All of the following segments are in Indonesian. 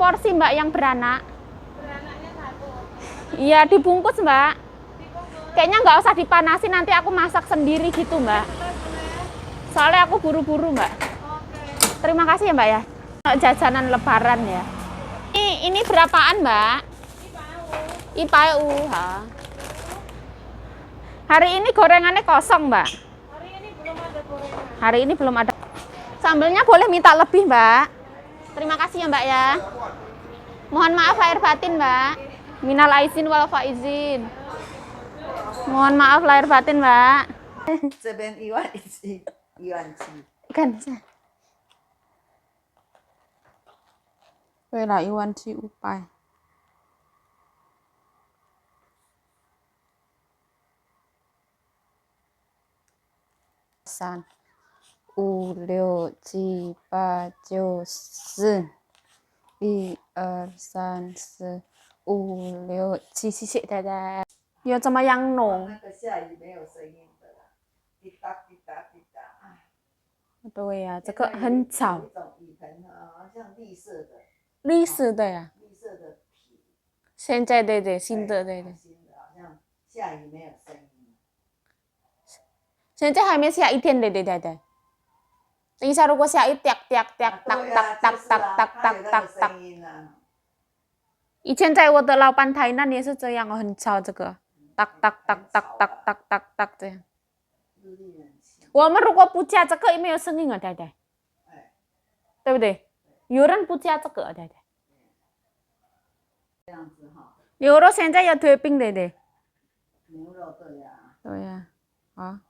porsi Mbak yang beranak? Beranaknya 1. Iya, dibungkus Mbak. Dibungkus. Kayaknya nggak usah dipanasin, nanti aku masak sendiri gitu Mbak. Soalnya aku buru-buru Mbak. Oke. Terima kasih ya Mbak ya. Jajanan lebaran ya. Ini berapaan Mbak? IPAU. Hari ini gorengannya kosong Mbak. Hari ini belum ada gorengan. Hari ini belum ada. Sambelnya boleh minta lebih Mbak. Terima kasih ya Mbak ya. Mohon maaf lahir batin Mbak. Minal aizin wal faizin. Mohon maaf lahir batin Mbak. 这边117看一下。对了，17500。3、5、6、7、8、9、10。1、2、3、4、5、6、7，谢谢太太。有这么样浓？那个下雨没有声音的啦，滴答滴答滴答。对呀，这个很吵。有一种雨盆啊，好像绿色的。绿色的呀。绿色的皮。现在对对，新的对对。新的好像下雨没有声音。现在还没下一天，对对对对。等一下，如果下雨，哒哒哒哒哒哒哒哒哒哒哒。以前在我的老板台那里是这样哦，很吵这个，哒哒哒哒哒哒哒哒这样。我们如果不加这个，也没有声音啊，太太，对不对？有人不加这个，太太。这样子哈。牛肉现在要退冰的，对。牛肉对呀。对呀，啊。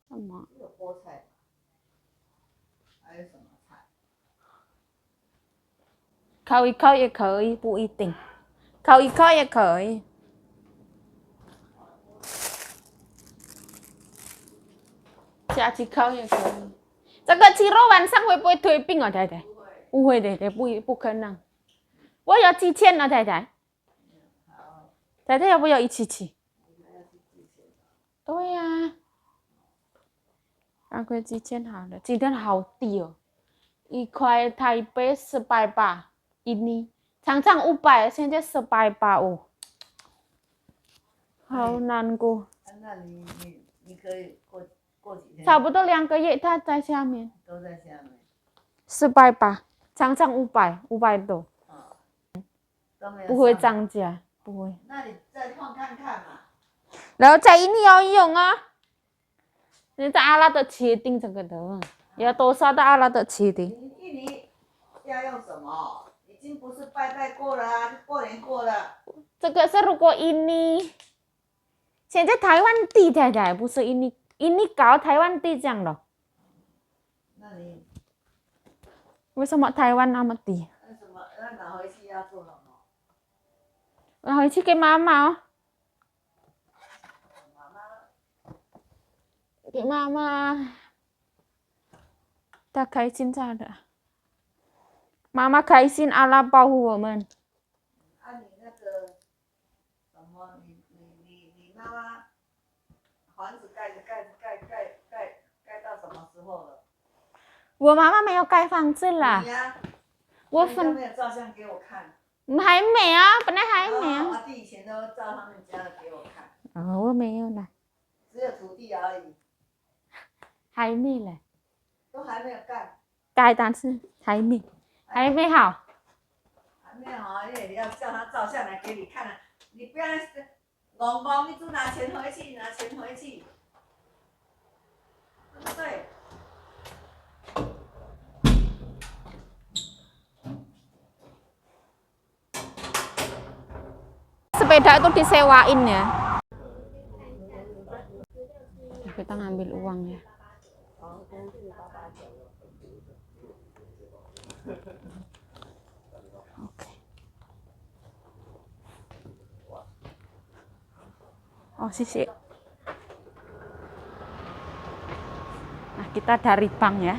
什么？有菠菜。还有什么菜？烤一烤也可以，不一定。烤一烤也可以。下去烤也可以。这个鸡肉晚上会不会退冰啊，太太？不会的，不可能。我有鸡芡啊，太太。太太要不要一起吃？对呀。赶快鸡芡好了，今天好低哦，1块台北480，印尼常常500，现在480哦，好难过。那你可以过几天？差不多2个月，他在下面。都在下面。480，常常500多。不会涨价，不会。那你再放看看嘛。然后在印尼要用啊。你在阿拉的确定这个的，要多少的阿拉的确定？印尼要用什么？已经不是拜过了啊，过年过了。这个是如果印尼，现在台湾低太太，不是印尼高，台湾低这样的。那你为什么台湾那么低？那拿回去要做什么？拿回去给妈妈哦。给妈妈，她开心炸的。妈妈开心，阿拉保护我们。啊，你那个什么，你妈妈房子盖到什么时候了？我妈妈没有盖房子啦。你呀？我没有照相给我看。还没啊，本来还没啊。阿弟以前都照他们家的给我看。哦，我没有啦。只有土地而已。还没嘞。都还没有盖。盖，但是还没好。还没有啊，因为你要叫他照相来给你看啊，你不要懵懵，你就拿钱回去，拿钱回去，对不对？Sepeda itu disewain ya. Kita ngambil uang ya. Oke. Oh, sisi. Nah, kita dari bank ya.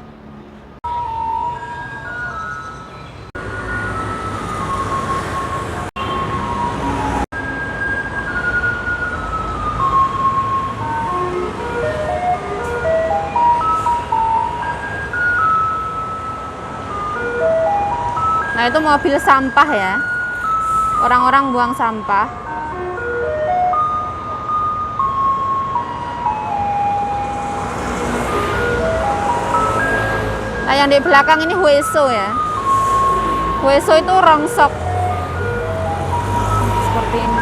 Nah Nah, itu mobil sampah ya. Orang-orang buang sampah. Nah, yang di belakang ini Hueso ya. Hueso itu rongsok. Seperti ini.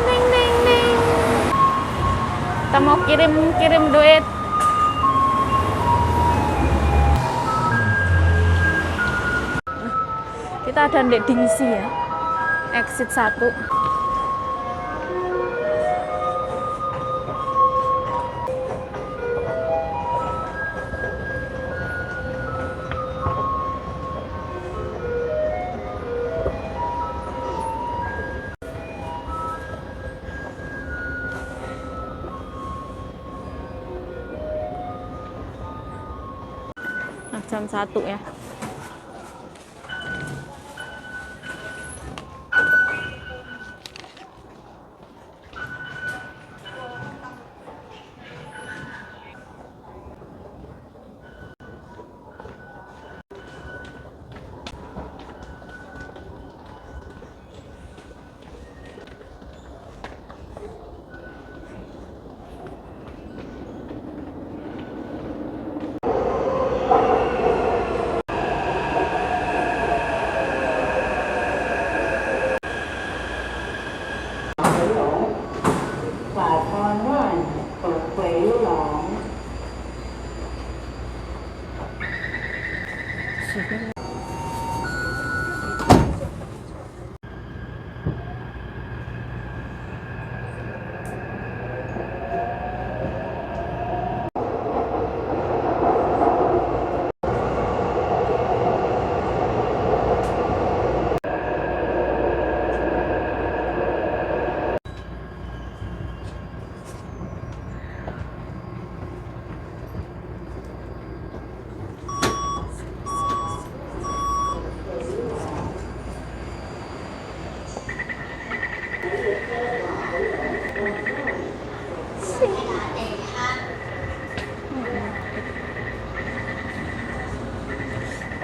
Ding, ding, ding. Kita mau kirim duit. Kita ada di Dingxi ya. Exit 1. Nah, jam 1 ya.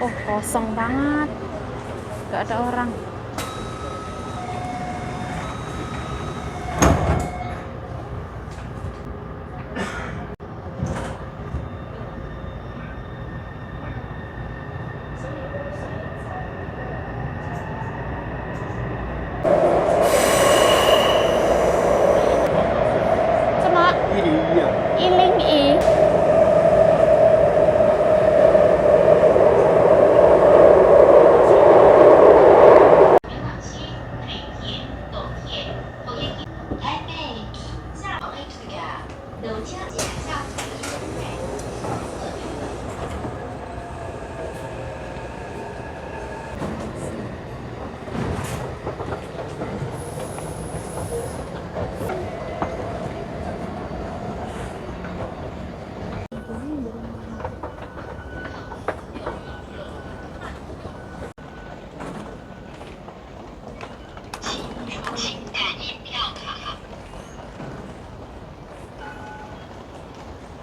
Oh, kosong banget. Gak ada orang. Cuma 101啊， 101.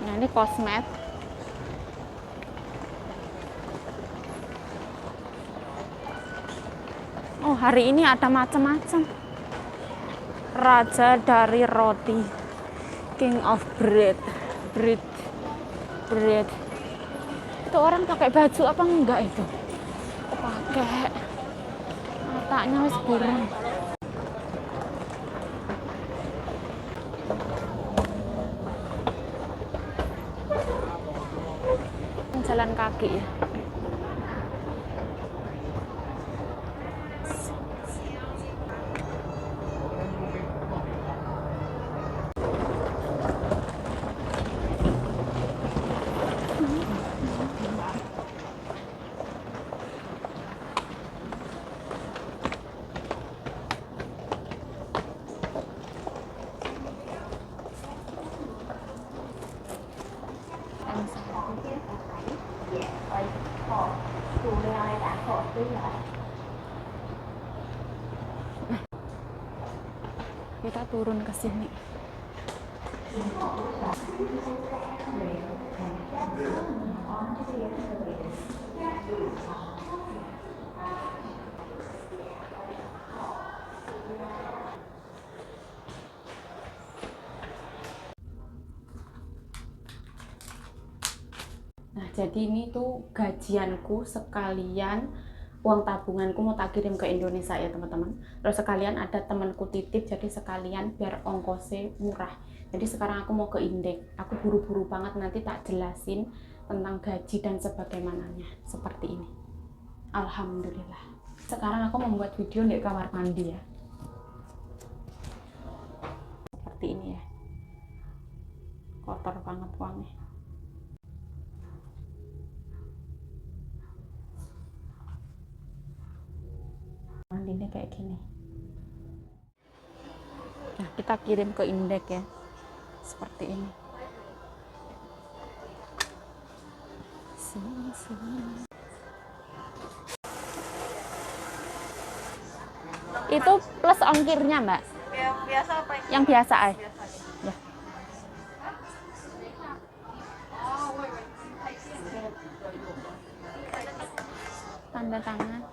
Nah, ini kosmet. Oh, hari ini ada macam-macam. Raja dari roti. King of bread. Bread. Itu orang pakai baju apa enggak itu? Oh, pakai. Matanya wis burung. Jalan kaki ya. Kita turun ke sini. jadi ini tuh gajianku sekalian uang tabunganku mau tak kirim ke Indonesia ya teman-teman. Terus sekalian ada temanku titip, jadi sekalian biar ongkosnya murah. Jadi sekarang aku mau ke Indek. Aku buru-buru banget, nanti tak jelasin tentang gaji dan sebagaimananya. Seperti ini. Alhamdulillah. Sekarang aku membuat video di kamar mandi ya. Seperti ini ya. Kotor banget uangnya. Mandinya kayak gini. Nah, kita kirim ke Indek ya. Seperti ini. Sini. Itu plus ongkirnya, Mbak. Yang biasa apa yang Yang biasa ya. Ya. Tanda tangan.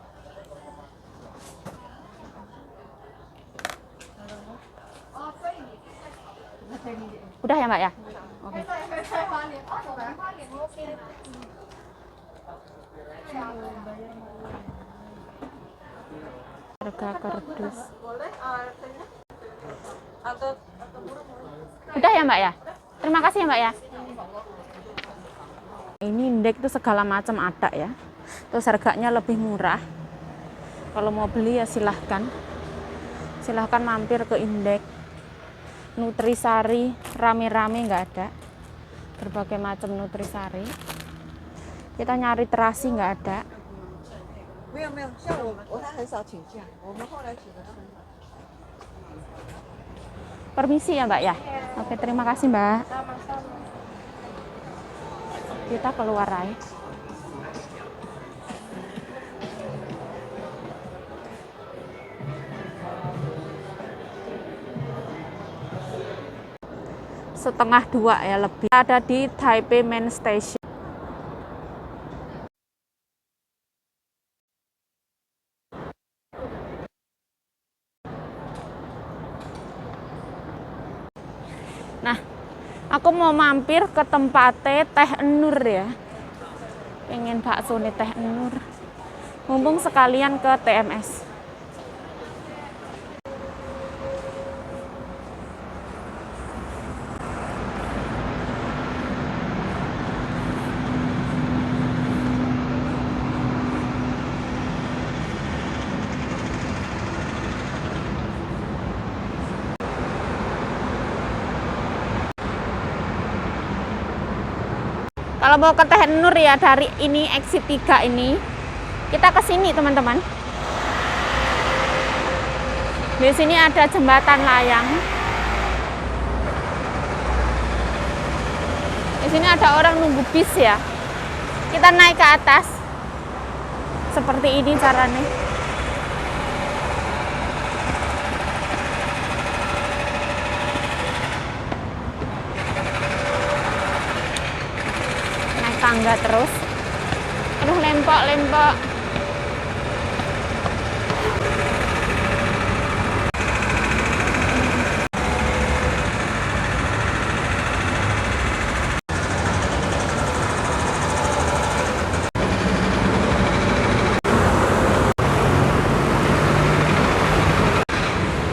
Udah ya, Mbak ya? Oke. Harga kardus. Udah ya, Mbak ya? Terima kasih ya, Mbak ya. Ini Indek itu segala macam ada ya. Terus harganya lebih murah. Kalau mau beli ya silahkan. Silahkan mampir ke Indek. Nutrisari rame-rame nggak ada. Berbagai macam nutrisari. Kita nyari terasi nggak ada. 没有没有，像我他很少请假，我们后来请的是。 Permisi ya, Mbak ya. Oke, terima kasih, Mbak. Kita keluar aja. Setengah 2 ya lebih. Ada di Taipei Main Station. Nah, aku mau mampir ke tempatnya Teh Nur ya. Pengen bakso nih Teh Nur. Mumpung sekalian ke TMS. Kalau mau ke Teh Nur ya dari ini exit 3 ini kita ke sini teman-teman. Di sini ada jembatan layang. Di sini ada orang nunggu bis ya. Kita naik ke atas. Seperti ini caranya. Tangga terus. Aduh, lempok.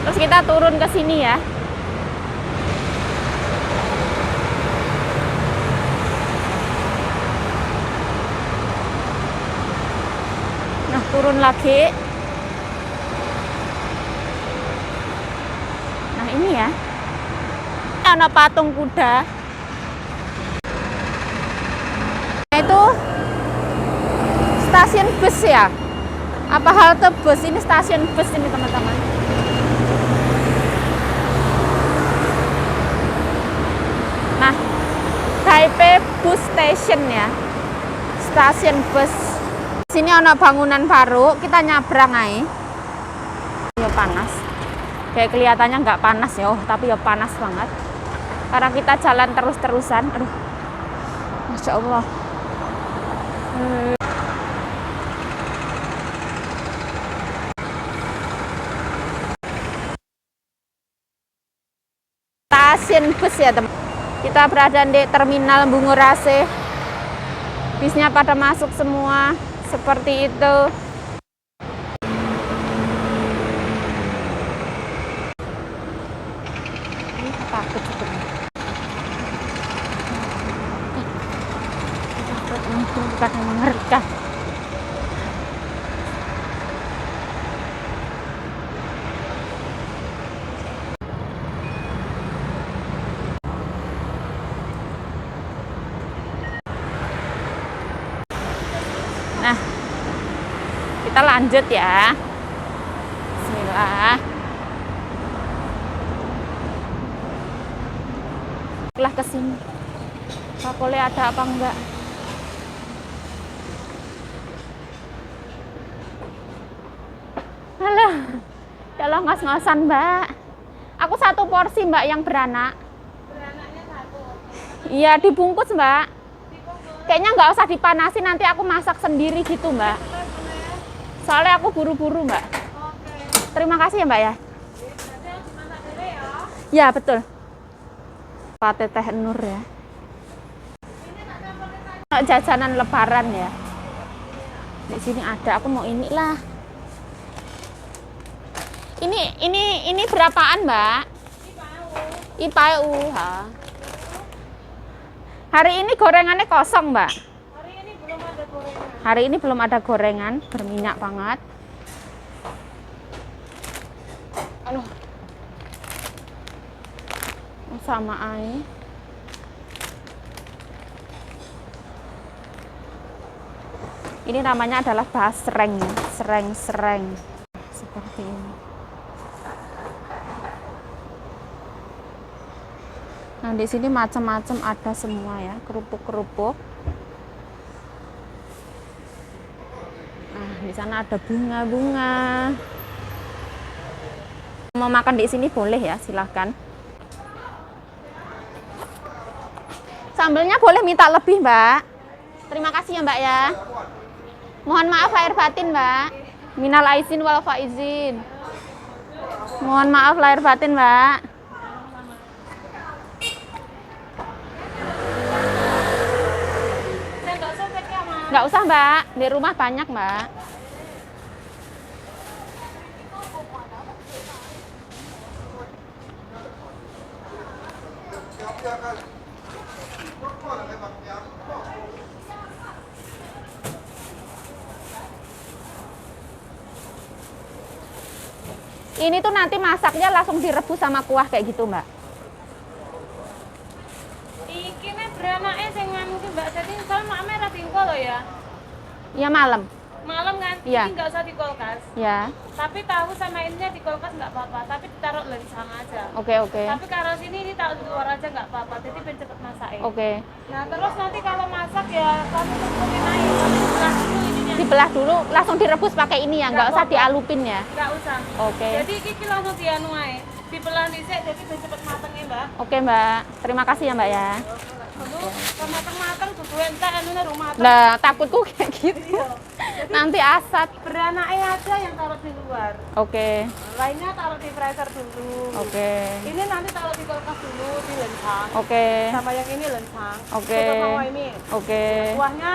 Terus kita turun ke sini ya. Turun lagi. Nah ini ya, ada patung kuda. Nah, itu stasiun bus ya. Apa halte bus? Ini stasiun bus ini teman-teman. Nah, Taipei Bus Station ya, stasiun bus. Sini ada bangunan baru, kita nyabrang aja. Ya panas. Kayak kelihatannya nggak panas ya, tapi ya panas banget. Karena kita jalan terus-terusan. Aduh. Masya Allah. Stasiun bus ya, teman. Kita berada di Terminal Bungurase. Bisnya pada masuk semua seperti itu. Ini takut sebenarnya. Bukan yang mengerikan. Nah, kita lanjut ya. Bismillah. Lah ke sini. Pak boleh ada apa enggak? Halo. Ya ngos-ngosan, Mbak. Aku 1 porsi, Mbak, yang beranak. Beranaknya 1. Iya, dibungkus, Mbak. Dibungkus. Kayaknya nggak usah dipanasin, nanti aku masak sendiri gitu, Mbak. Terus boleh. Soalnya aku buru-buru, Mbak. Oke. Terima kasih ya, Mbak ya. Nanti harus dimasak dulu ya. Ya, betul. Pak Teteh Nur ya. Ini tak campur ke Jajanan lebaran ya. Di sini ada, aku mau ini lah. Ini berapaan, Mbak? IPAU, ha. Hari ini gorengannya kosong, Mbak. Hari ini belum ada gorengan. Hari ini belum ada gorengan, berminyak banget. Aduh. Sama air. Ini namanya adalah basreng, sereng-sereng. Seperti ini. Nah, di sini macam-macam ada semua ya, kerupuk-kerupuk. Nah, di sana ada bunga-bunga. Mau makan di sini boleh ya, silahkan. Sambelnya boleh minta lebih, Mbak. Terima kasih ya, Mbak ya. Mohon maaf lahir batin, Mbak. Minal aizin wal faizin. Mohon maaf lahir batin, Mbak. Sendok sempitnya, Mas. Nggak usah, Mbak. Di rumah banyak, Mbak. Ini tuh nanti masaknya langsung direbus sama kuah kayak gitu, Mbak. Iki nih beranaknya sing nganu ki Mbak, jadi soalnya maknya ra dingko loh ya. Ya malam. Malam kan, Iya. ini nggak usah di kulkas. Ya. Tapi tahu sama ininya di kulkas nggak apa-apa, tapi ditaruh lensang aja. Oke. Tapi kalau sini ini taruh di luar aja nggak apa-apa, jadi biar cepet masakin. Oke. Nah terus nanti kalau masak ya kamu tuturin aja, kamu belah dulu ininya. Dibelah dulu, langsung direbus pakai ini ya, nggak usah apa-apa. dialupin ya. Nggak usah. Oke. Jadi iki langsung dianu aja, dibelah dhisik jadi biar cepet matengnya Mbak. Oke, Mbak. Terima kasih ya, Mbak ya. Dulu mateng-mateng dudu entek anune rumah. Nah, takutku kayak gitu. Nanti asat. Beranaknya aja yang taruh di luar. Oke. Lainnya taruh di freezer dulu. Oke. Ini nanti taruh di kulkas dulu di lensang. Oke. Sama yang ini lensang. Oke. Tutup sama ini. Oke. Kuahnya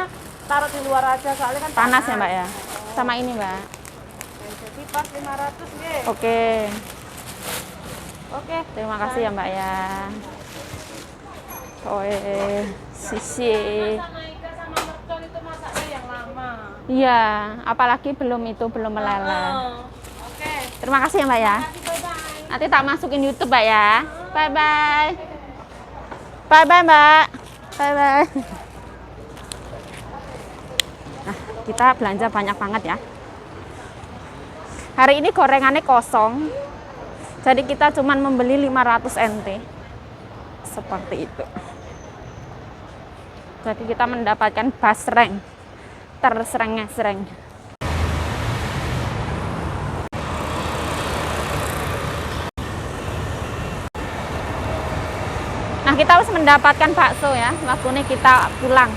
taruh di luar aja soalnya kan Panas ya, Mbak ya. Sama ini, Mbak. Jadi pas 500 nggih. Oke. Oke. Terima kasih ya, Mbak ya. Sisi. Sama Ika sama mercon itu masaknya yang lama. Iya, apalagi belum meleleh. Oke. Terima kasih ya, Mbak ya. Kasih bye-bye. Nanti tak masukin YouTube, Mbak ya. Bye-bye. Bye-bye, Mbak. Bye-bye. Nah, kita belanja banyak banget ya. Hari ini gorengannya kosong. Jadi kita cuman membeli 500 NT. Seperti itu. Jadi kita mendapatkan basreng. Tersereng-sereng. Nah, kita harus mendapatkan bakso ya. Waktunya kita pulang.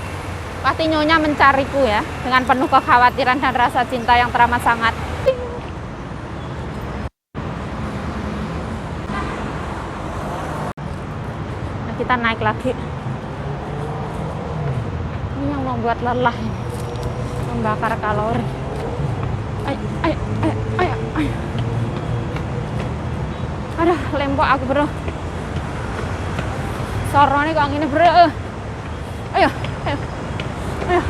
Pasti nyonya mencariku ya. Dengan penuh kekhawatiran dan rasa cinta yang teramat sangat. Nah, kita naik lagi. Ini yang membuat lelah ini, membakar kalori. Ayo, ayo, ayo, ayo, ayo. Aduh, lempok aku bro. Sorone kok ngene bro. Ayo, ayo, ayo.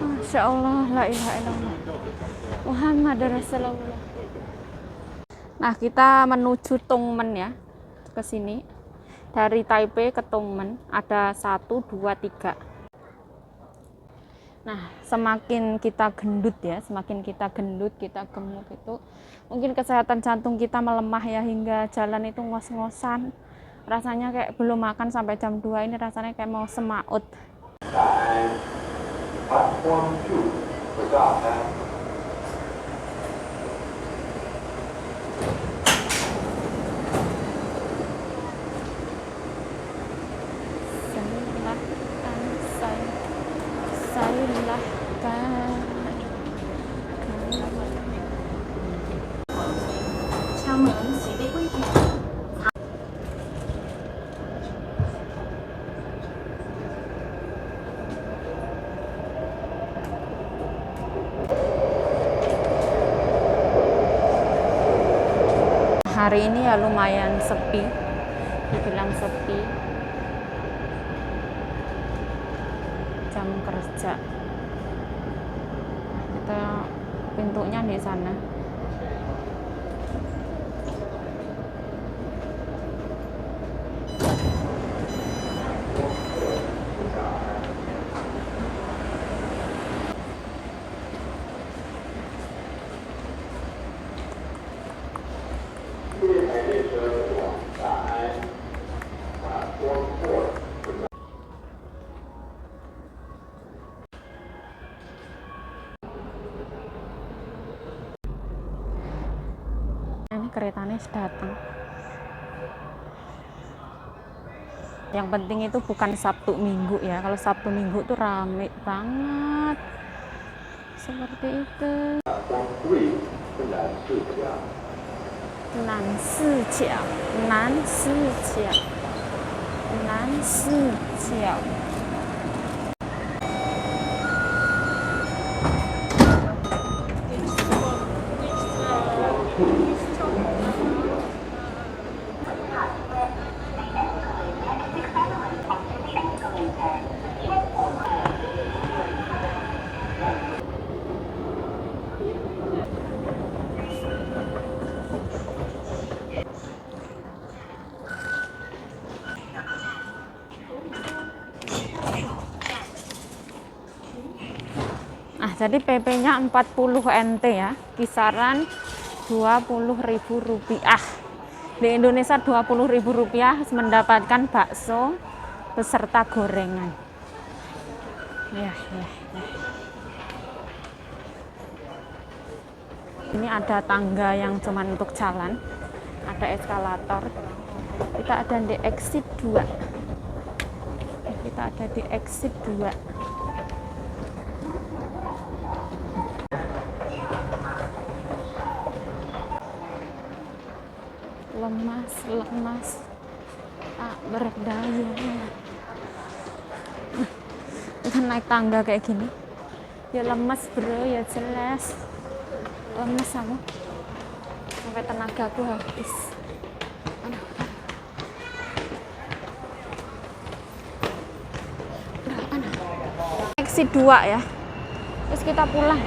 Masya Allah, la ilaha illallah Muhammad Rasulullah. Nah, kita menuju Tongmen ya, ke sini. Dari Taipei ke Tongmen ada 1, 2, 3. Nah, semakin kita gendut ya, semakin kita gendut, kita gemuk itu, mungkin kesehatan jantung kita melemah ya, hingga jalan itu ngos-ngosan. Rasanya kayak belum makan sampai jam 2 ini rasanya kayak mau semaut. Platform 2 berjalan. Hari ini ya lumayan sepi, dibilang sepi. Jam kerja, kita pintunya di sana. Ini keretanya sudah datang. Yang penting itu bukan Sabtu Minggu ya. Kalau Sabtu Minggu tuh rame banget. Seperti itu. Nan 4. Jadi PP-nya 40 NT ya, kisaran Rp20.000. Di Indonesia Rp20.000 mendapatkan bakso beserta gorengan. Ya. Ini ada tangga yang cuman untuk jalan, ada eskalator. Kita ada di exit 2. Kita ada di exit 2. Lemas tak berdaya. Kita naik tangga kayak gini ya lemas bro, ya jelas lemas aku sampai tenagaku habis. Exit 2 ya, terus kita pulang.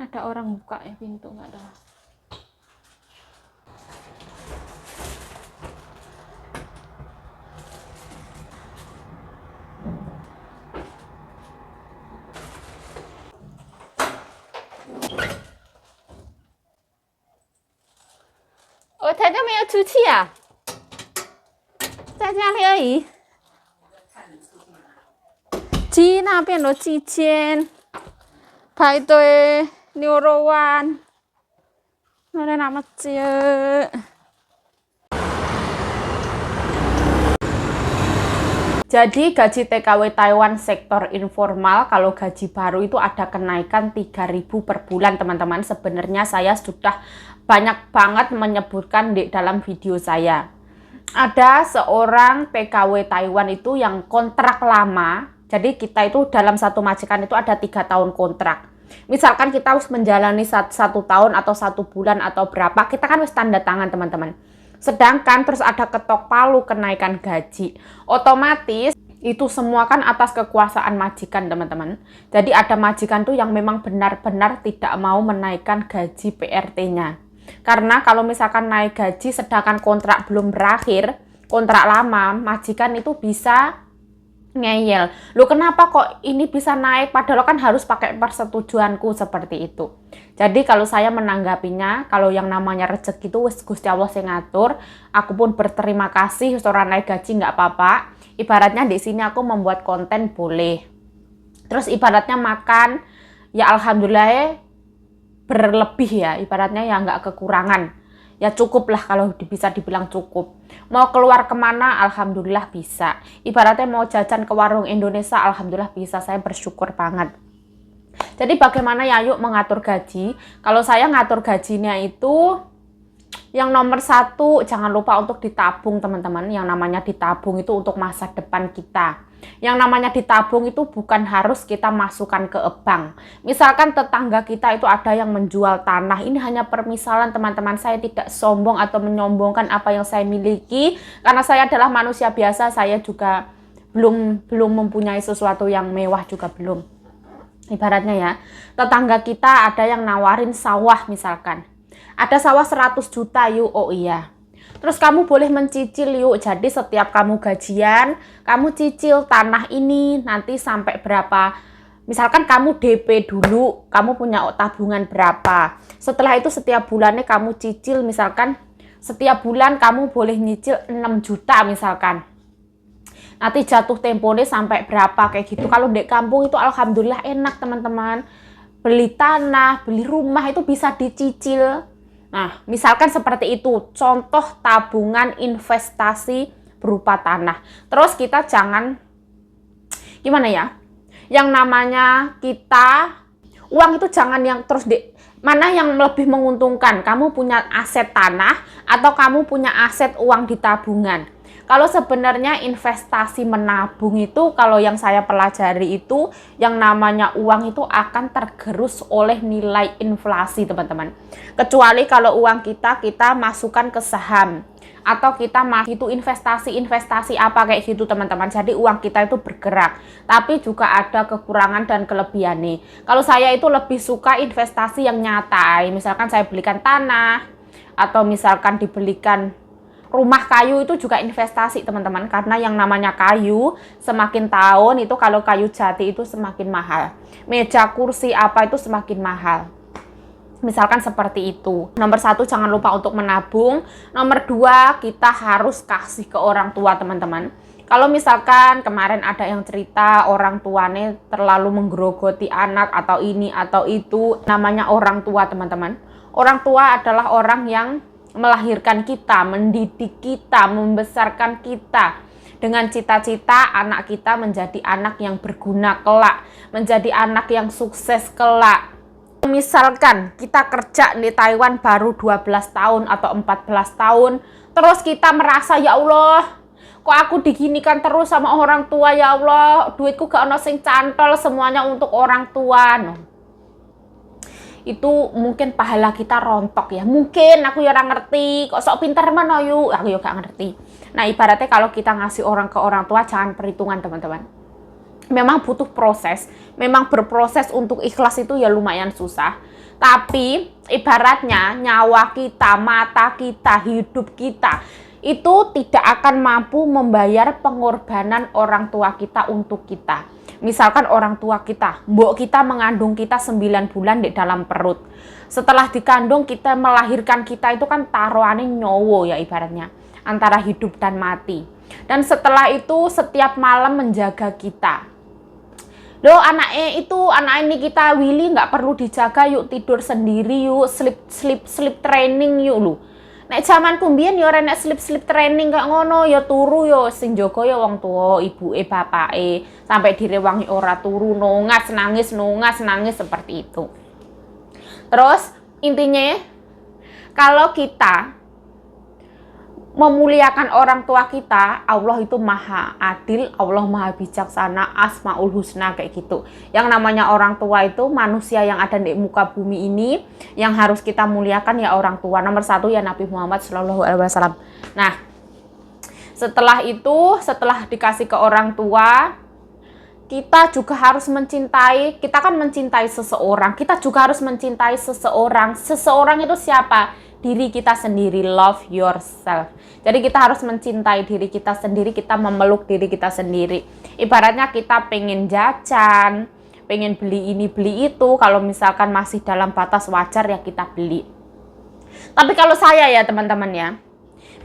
Ada orang buka ya pintu, nggak ada. 哦，大家没有出去啊？在家里而已。去那边的几间排队牛肉丸，那那么久。Jadi gaji TKW Taiwan sektor informal kalau gaji baru itu ada kenaikan 3.000 per bulan teman-teman. Sebenarnya saya sudah banyak banget menyebutkan di dalam video saya. Ada seorang TKW Taiwan itu yang kontrak lama. Jadi kita itu dalam satu majikan itu ada 3 tahun kontrak. Misalkan kita harus menjalani 1 tahun atau 1 bulan atau berapa, kita kan harus tanda tangan teman-teman. Sedangkan terus ada ketok palu kenaikan gaji. Otomatis itu semua kan atas kekuasaan majikan teman-teman. Jadi ada majikan tuh yang memang benar-benar tidak mau menaikkan gaji PRT-nya. Karena kalau misalkan naik gaji sedangkan kontrak belum berakhir, kontrak lama, majikan itu bisa ngeyel. Loh kenapa kok ini bisa naik padahal kan harus pakai persetujuanku, seperti itu. Jadi kalau saya menanggapinya, kalau yang namanya rezeki itu wis Gusti Allah sing ngatur, aku pun berterima kasih seorang naik gaji nggak apa-apa. Ibaratnya di sini aku membuat konten boleh. Terus ibaratnya makan ya alhamdulillah berlebih ya, ibaratnya ya nggak kekurangan. Ya cukup lah kalau bisa dibilang cukup. Mau keluar kemana, alhamdulillah bisa. Ibaratnya mau jajan ke warung Indonesia, alhamdulillah bisa. Saya bersyukur banget. Jadi bagaimana ya yuk mengatur gaji? Kalau saya ngatur gajinya itu, yang nomor 1 jangan lupa untuk ditabung teman-teman. Yang namanya ditabung itu untuk masa depan kita. Yang namanya ditabung itu bukan harus kita masukkan ke bank. Misalkan tetangga kita itu ada yang menjual tanah. Ini hanya permisalan teman-teman. Saya tidak sombong atau menyombongkan apa yang saya miliki. Karena saya adalah manusia biasa. Saya juga belum mempunyai sesuatu yang mewah juga belum. Ibaratnya ya, tetangga kita ada yang nawarin sawah misalkan. Ada sawah 100 juta yuk, oh iya. Terus kamu boleh mencicil yuk, jadi setiap kamu gajian, kamu cicil tanah ini nanti sampai berapa. Misalkan kamu DP dulu, kamu punya tabungan berapa. Setelah itu setiap bulannya kamu cicil, misalkan setiap bulan kamu boleh nyicil 6 juta misalkan. Nanti jatuh temponya sampai berapa kayak gitu. Kalau di kampung itu alhamdulillah enak teman-teman. Beli tanah, beli rumah itu bisa dicicil. Nah, misalkan seperti itu, contoh tabungan investasi berupa tanah. Terus kita jangan, gimana ya, yang namanya kita, uang itu jangan yang terus mana yang lebih menguntungkan, kamu punya aset tanah atau kamu punya aset uang di tabungan. Kalau sebenarnya investasi menabung itu, kalau yang saya pelajari itu, yang namanya uang itu akan tergerus oleh nilai inflasi teman-teman. Kecuali kalau uang kita masukkan ke saham. Atau kita itu investasi apa kayak gitu teman-teman. Jadi uang kita itu bergerak. Tapi juga ada kekurangan dan kelebihannya. Kalau saya itu lebih suka investasi yang nyata. Misalkan saya belikan tanah. Atau misalkan dibelikan rumah kayu, itu juga investasi teman-teman, karena yang namanya kayu semakin tahun itu kalau kayu jati itu semakin mahal, meja kursi apa itu semakin mahal, misalkan seperti itu. Nomor 1 jangan lupa untuk menabung. Nomor 2 kita harus kasih ke orang tua teman-teman. Kalau misalkan kemarin ada yang cerita orang tuanya terlalu menggerogoti anak atau ini atau itu, namanya orang tua teman-teman. Orang tua adalah orang yang melahirkan kita, mendidik kita, membesarkan kita dengan cita-cita anak kita menjadi anak yang berguna kelak, menjadi anak yang sukses kelak. Misalkan kita kerja di Taiwan baru 12 tahun atau 14 tahun, terus kita merasa ya Allah, kok aku diginikan terus sama orang tua, ya Allah, duitku gak ono sing cantol, semuanya untuk orang tua. No. Itu mungkin pahala kita rontok ya. Mungkin aku ya orang ngerti, kok sok pinter mana yuk, aku ya gak ngerti. Nah ibaratnya kalau kita ngasih orang ke orang tua, jangan perhitungan teman-teman. Memang butuh proses, memang berproses untuk ikhlas itu ya lumayan susah. Tapi ibaratnya nyawa kita, mata kita, hidup kita itu tidak akan mampu membayar pengorbanan orang tua kita untuk kita. Misalkan orang tua kita, mbok kita mengandung kita 9 bulan di dalam perut. Setelah dikandung, kita melahirkan kita itu kan taruhannya nyowo ya ibaratnya. Antara hidup dan mati. Dan setelah itu setiap malam menjaga kita. Loh anaknya ini kita Willy nggak perlu dijaga, yuk tidur sendiri yuk, sleep training yuk lu. Nek zaman kumbien ya ora nek sleep training kayak ngono ya turu ya sing jaga ya wong tuwa, ibuke, bapake, sampai direwangi ora turu, nongas nangis seperti itu. Terus intinya kalau kita memuliakan orang tua kita, Allah itu maha adil, Allah maha bijaksana, asmaul husna kayak gitu. Yang namanya orang tua itu manusia yang ada di muka bumi ini, yang harus kita muliakan ya orang tua. Nomor 1 ya Nabi Muhammad SAW. Nah, setelah itu, setelah dikasih ke orang tua, kita juga harus mencintai, kita kan mencintai seseorang, kita juga harus mencintai seseorang. Seseorang itu siapa? Diri kita sendiri, love yourself. Jadi kita harus mencintai diri kita sendiri, kita memeluk diri kita sendiri. Ibaratnya kita pengen jajan, pengen beli ini, beli itu, kalau misalkan masih dalam batas wajar ya kita beli. Tapi kalau saya ya teman-teman ya,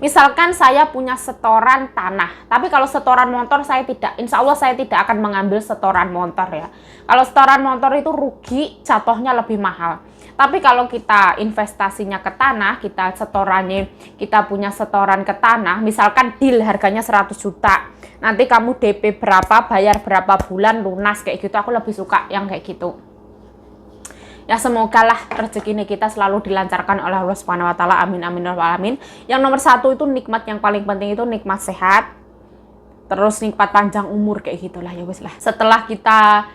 misalkan saya punya setoran tanah, tapi kalau setoran motor saya tidak, insya Allah saya tidak akan mengambil setoran motor ya. Kalau setoran motor itu rugi, jatuhnya lebih mahal. Tapi kalau kita investasinya ke tanah, kita punya setoran ke tanah, misalkan deal harganya 100 juta, nanti kamu DP berapa, bayar berapa bulan, lunas kayak gitu, aku lebih suka yang kayak gitu. Ya semoga lah rezeki kita selalu dilancarkan oleh Allah Subhanahu wa taala. Amin amin alamin. Yang nomor 1 itu nikmat yang paling penting itu nikmat sehat. Terus nikmat panjang umur kayak gitulah ya wis lah. Setelah kita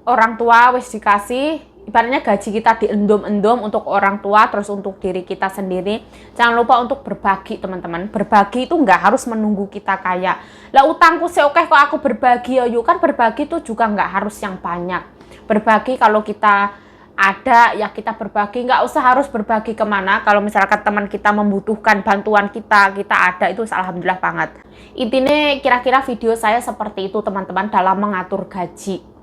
orang tua wis dikasih, ibaratnya gaji kita diendom-endom untuk orang tua, terus untuk diri kita sendiri. Jangan lupa untuk berbagi teman-teman. Berbagi itu nggak harus menunggu kita kaya. Lah utangku seokeh kok aku berbagi ya yuk, kan berbagi itu juga nggak harus yang banyak. Berbagi kalau kita ada ya kita berbagi, nggak usah harus berbagi kemana. Kalau misalkan teman kita membutuhkan bantuan kita ada, itu alhamdulillah banget. Intinya kira-kira video saya seperti itu teman-teman dalam mengatur gaji.